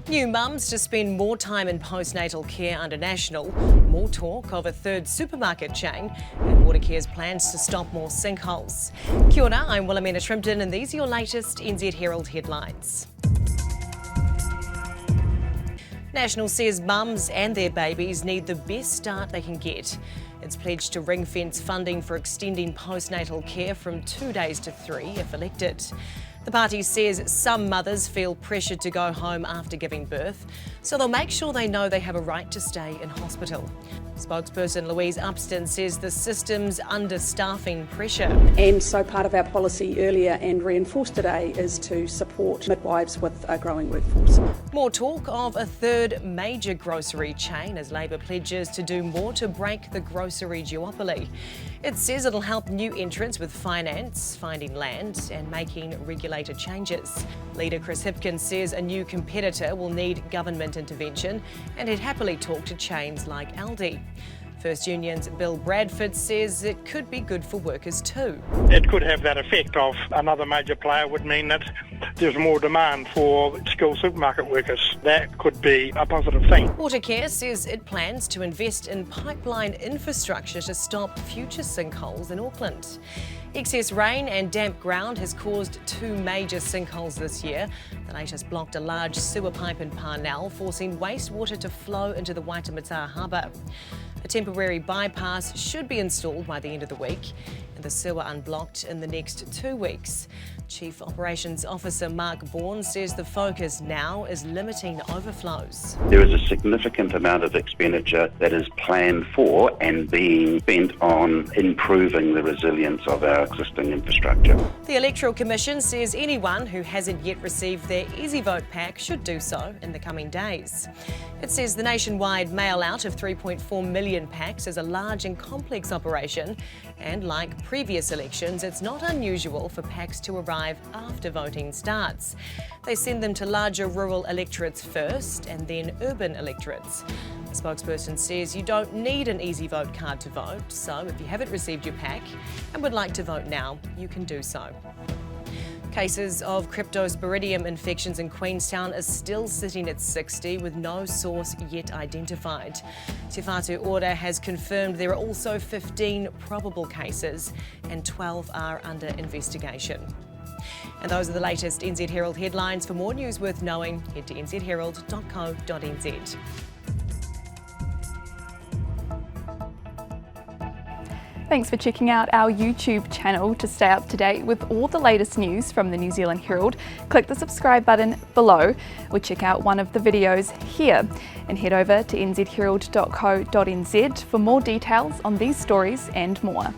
New mums to spend more time in postnatal care under National, more talk of a third supermarket chain, and Watercare's plans to stop more sinkholes. Kia ora, I'm Wilhelmina Shrimpton and these are your latest NZ Herald headlines. National says mums and their babies need the best start they can get. It's pledged to ring-fence funding for extending postnatal care from 2 days to 3 if elected. The party says some mothers feel pressured to go home after giving birth, so they'll make sure they know they have a right to stay in hospital. Spokesperson Louise Upston says the system's understaffing pressure. And so part of our policy earlier and reinforced today is to support midwives with a growing workforce. More talk of a third major grocery chain as Labor pledges to do more to break the grocery duopoly. It says it'll help new entrants with finance, finding land and making regulated changes. Leader Chris Hipkins says a new competitor will need government intervention and he'd happily talk to chains like Aldi. First Union's Bill Bradford says it could be good for workers too. It could have that effect of another major player would mean that there's more demand for skilled supermarket workers. That could be a positive thing. Watercare says it plans to invest in pipeline infrastructure to stop future sinkholes in Auckland. Excess rain and damp ground has caused 2 major sinkholes this year. The latest blocked a large sewer pipe in Postnatal, forcing wastewater to flow into the Waitemata harbour. A temporary bypass should be installed by the end of the week and the sewer unblocked in the next 2 weeks. Chief Operations Officer Mark Bourne says the focus now is limiting overflows. There is a significant amount of expenditure that is planned for and being spent on improving the resilience of our existing infrastructure. The Electoral Commission says anyone who hasn't yet received their Easy Vote pack should do so in the coming days. It says the nationwide mail-out of 3.4 million packs is a large and complex operation, and like previous elections, it's not unusual for packs to arrive after voting starts. They send them to larger rural electorates first and then urban electorates. The spokesperson says you don't need an Easy Vote card to vote, so if you haven't received your pack and would like to vote now, you can do so. Cases of cryptosporidium infections in Queenstown are still sitting at 60 with no source yet identified. Te Whatu Ora has confirmed there are also 15 probable cases and 12 are under investigation. And those are the latest NZ Herald headlines. For more news worth knowing, head to nzherald.co.nz. Thanks for checking out our YouTube channel. To stay up to date with all the latest news from the New Zealand Herald, click the subscribe button below or check out one of the videos here and head over to nzherald.co.nz for more details on these stories and more.